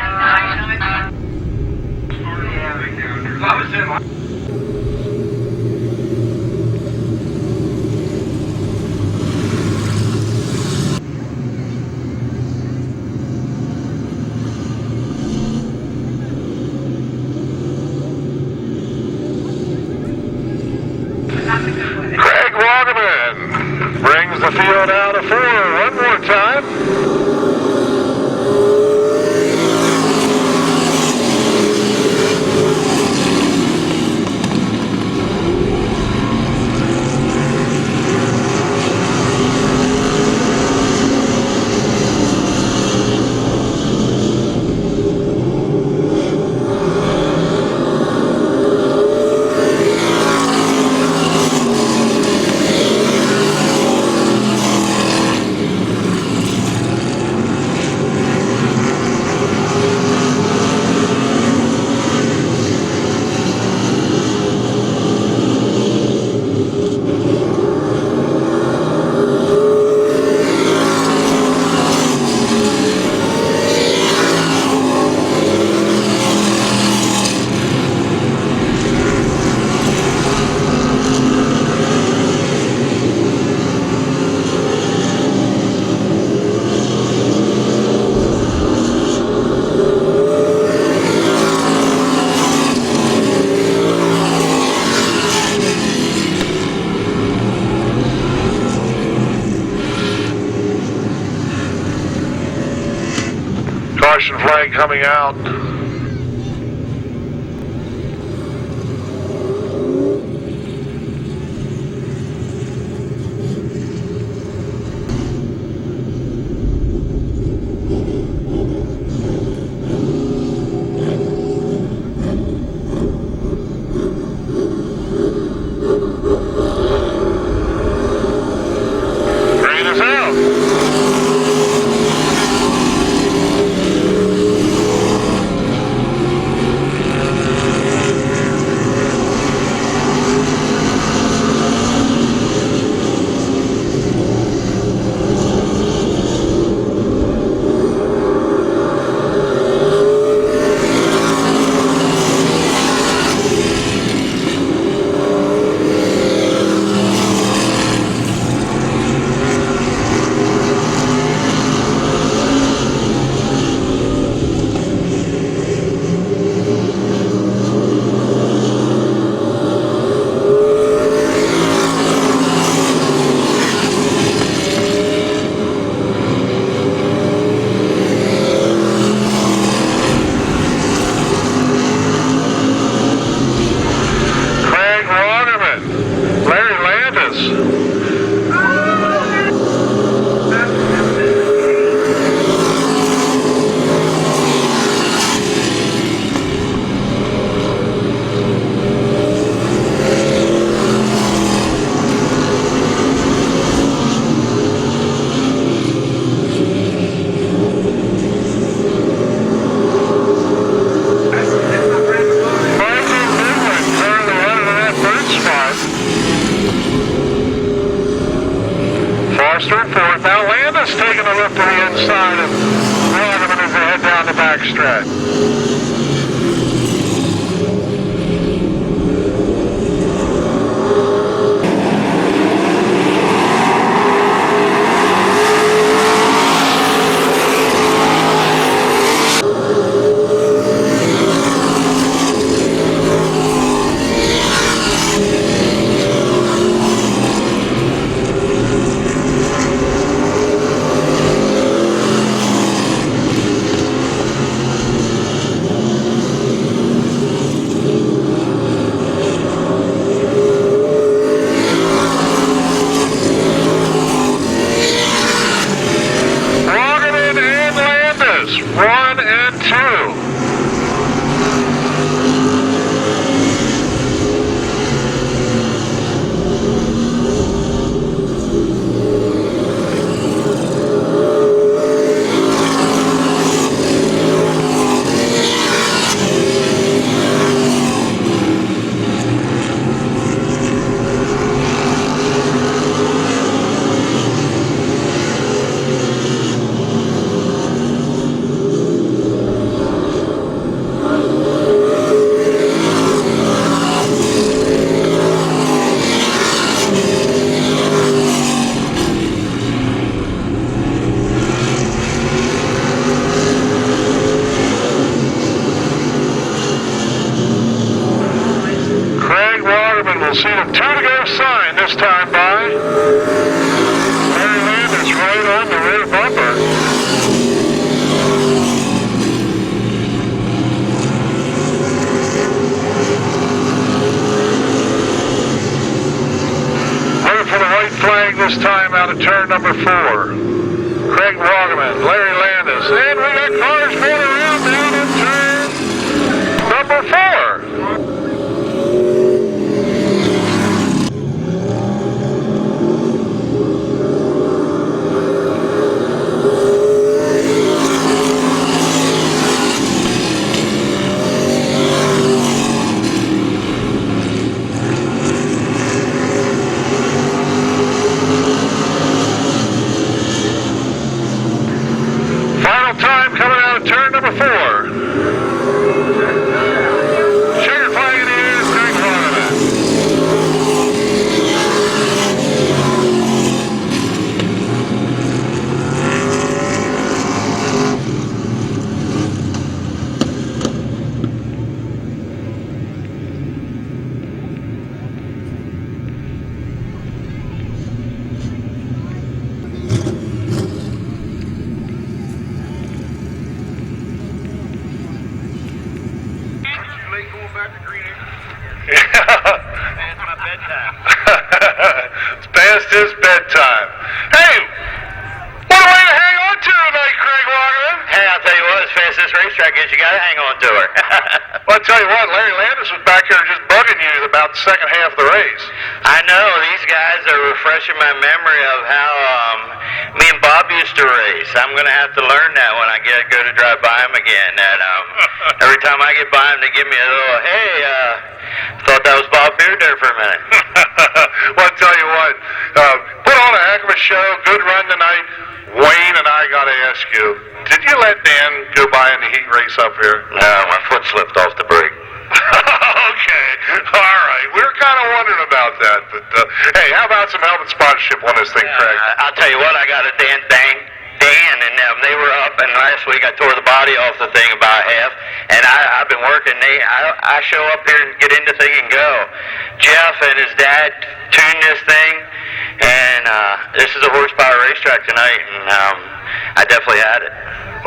Speaker 4: Brings the field out of 4 one more time. Caution flag coming out. Green is out. Now Landis taking a look to the inside of Hanover as they head down the backstretch. turn 2. We'll see the 2 to go sign this time by. Larry Landis right on the rear bumper. Looking for the white flag this time out of turn number 4. Craig Wagaman, Larry Landis, and we got cars going around down in turn number 4. It's past his bedtime. Hey, what a way to hang on to tonight, Craig Wagaman.
Speaker 9: Hey, I'll tell you what, as fast as this racetrack is, you gotta hang on to her.
Speaker 4: Well, I'll tell you what, Larry Landis was back here just bugging you about the second half of the race.
Speaker 9: I know, these guys are refreshing my memory of how me and Bob used to race. I'm gonna have to learn that when I go to drive by him again. And every time I get by him, they give me a little, hey, thought that was Bob Beard there for a minute.
Speaker 4: Well, I'll tell you what, put on a heck of a show, good run tonight. Wayne and I gotta ask you, did you let Dan go by in the heat race up here?
Speaker 9: No, my foot slipped off the brake.
Speaker 4: Okay, all right. We were kind of wondering about that, but hey, how about some help and sponsorship on this thing, Craig?
Speaker 9: I'll tell you what, I got a Dan and them. They were up, and last week I tore the body off the thing about half, and I've been working. I show up here and get in the thing and go. Jeff and his dad tuned this thing, and this is a horsepower racetrack tonight, and I definitely had it.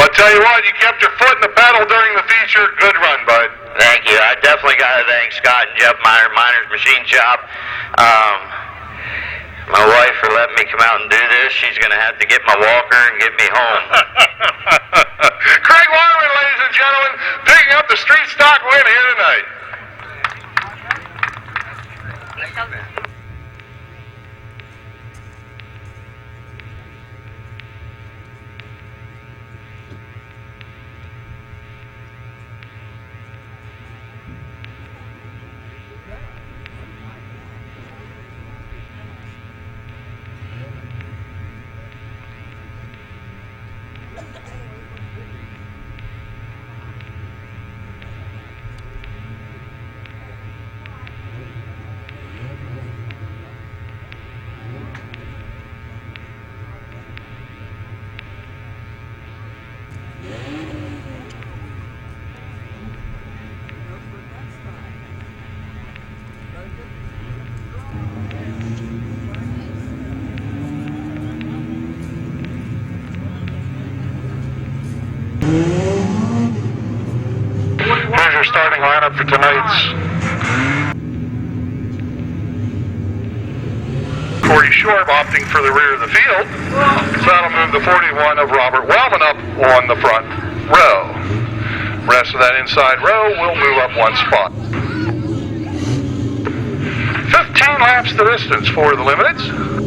Speaker 4: Well, I'll tell you what, you kept your foot in the pedal during the feature. Good run, bud.
Speaker 9: Thank you. I definitely got to thank Scott and Jeff Meyer, Miner's Machine Shop. My wife for letting me come out and do this. She's going to have to get my walker and get me home.
Speaker 4: Craig Wagaman, ladies and gentlemen, picking up the street stock win here tonight. Here's your starting lineup for tonight's. Corey Shorb opting for the rear of the field. So that'll move the 41 of Robert Wellman up on the front row. Rest of that inside row will move up one spot. 15 laps the distance for the limiteds.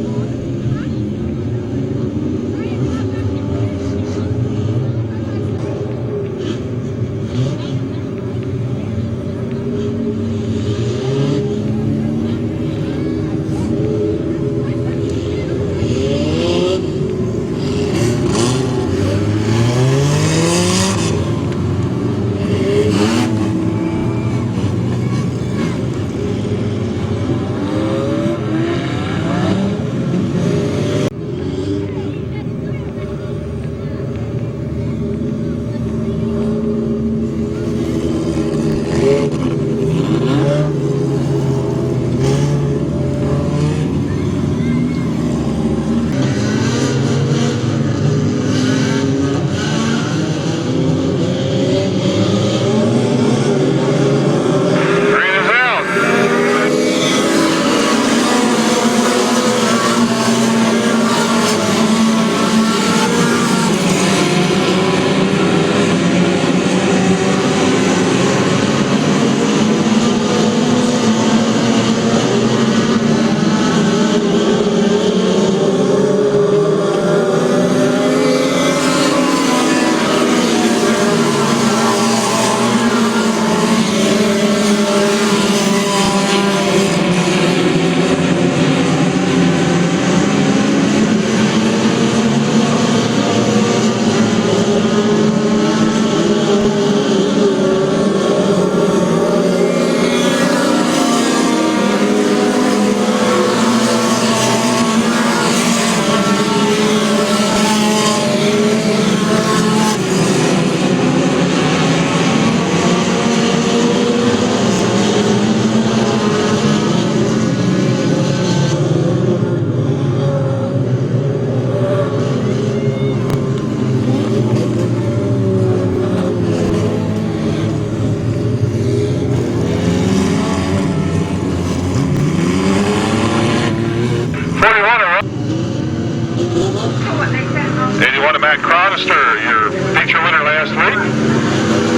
Speaker 4: Your feature winner last week,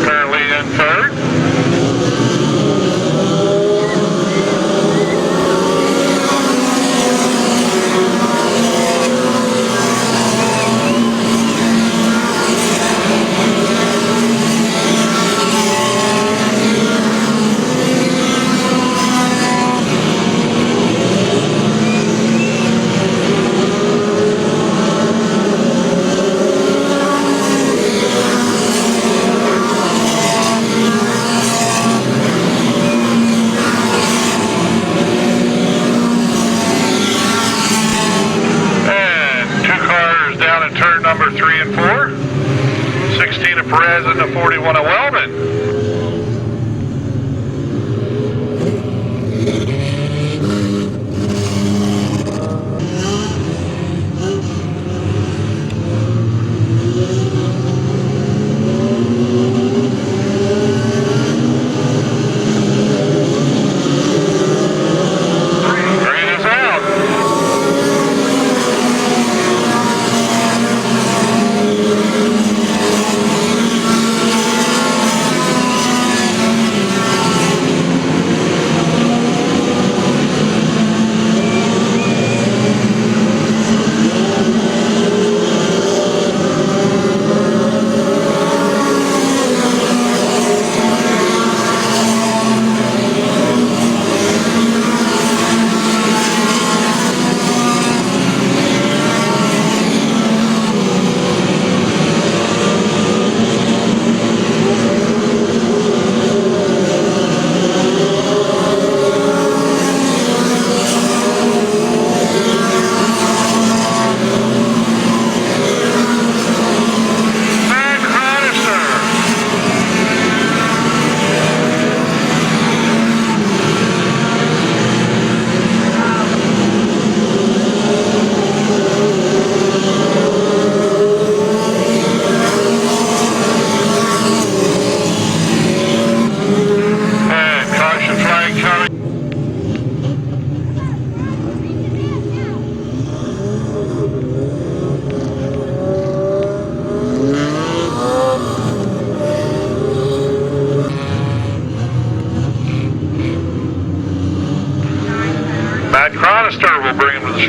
Speaker 4: currently in third. Number 3 and 4, 16 of Perez and the 41 of Wellman.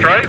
Speaker 4: straight.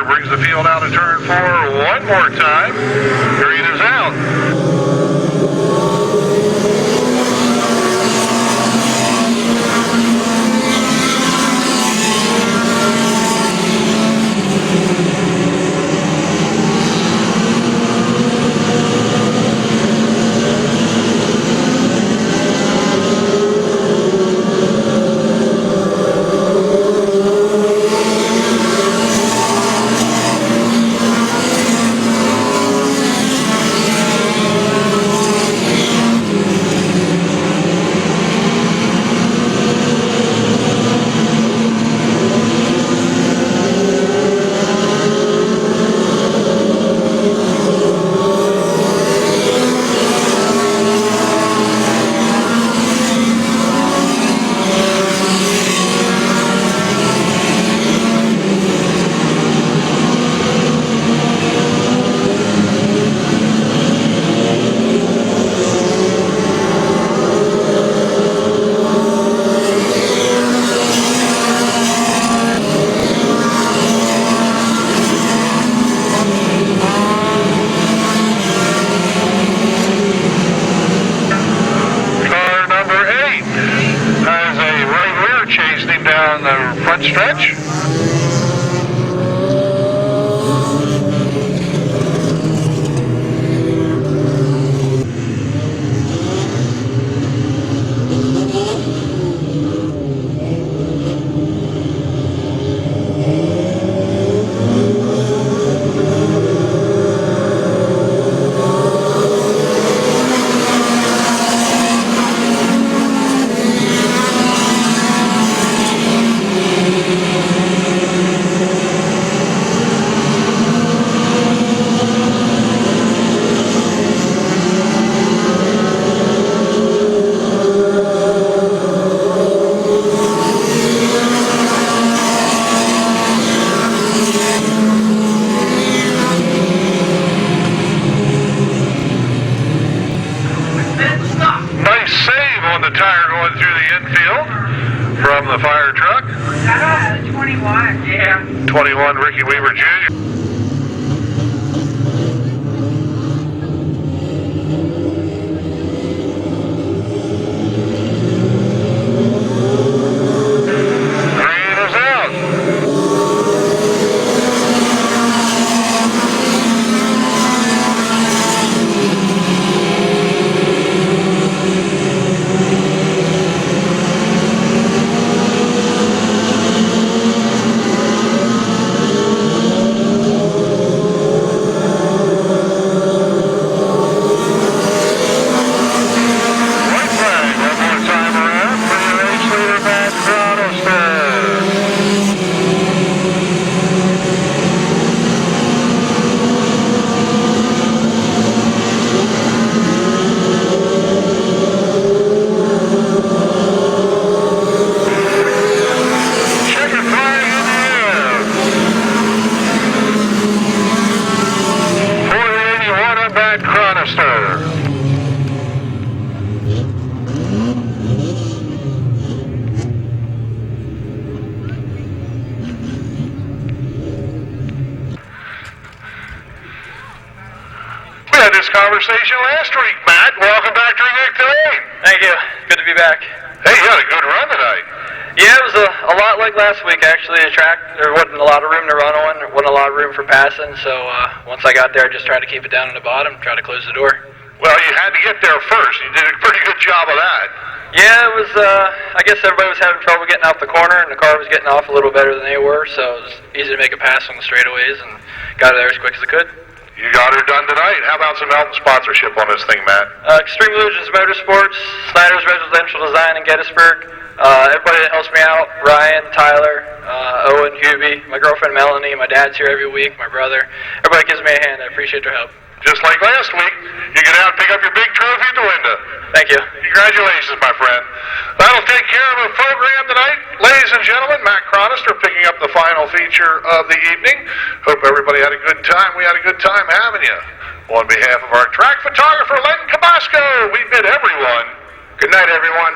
Speaker 4: Brings the field out of turn 4 one more time. Green is out. Down the front stretch. the tire going through the infield from the fire truck.
Speaker 5: 21, yeah.
Speaker 4: 21, Ricky Weaver Jr. Green is out. We had this conversation last week, Matt. Welcome back to Victory.
Speaker 10: Thank you. Good to be back.
Speaker 4: Hey, you had a good run tonight.
Speaker 10: Yeah, it was a lot like last week, actually. The track, there wasn't a lot of room to run on. There wasn't a lot of room for passing, so once I got there, I just tried to keep it down in the bottom, try to close the door.
Speaker 4: Well, you had to get there first. You did a pretty good job of that.
Speaker 10: Yeah, it was, I guess everybody was having trouble getting off the corner, and the car was getting off a little better than they were, so it was easy to make a pass on the straightaways, and got it there as quick as I could.
Speaker 4: You got her done tonight. How about some help and sponsorship on this thing, Matt?
Speaker 10: Extreme Illusions Motorsports, Snyder's Residential Design in Gettysburg. Everybody that helps me out, Ryan, Tyler, Owen, Hubie, my girlfriend Melanie, my dad's here every week, my brother. Everybody gives me a hand. I appreciate their help.
Speaker 4: Just like last week, you get out and pick up your big trophy at the window.
Speaker 10: Thank you.
Speaker 4: Congratulations, my friend. That'll take care of our program tonight. Ladies and gentlemen, Matt Chronister picking up the final feature of the evening. Hope everybody had a good time. We had a good time having you. On behalf of our track photographer, Len Cabasco, we bid everyone good night, everyone.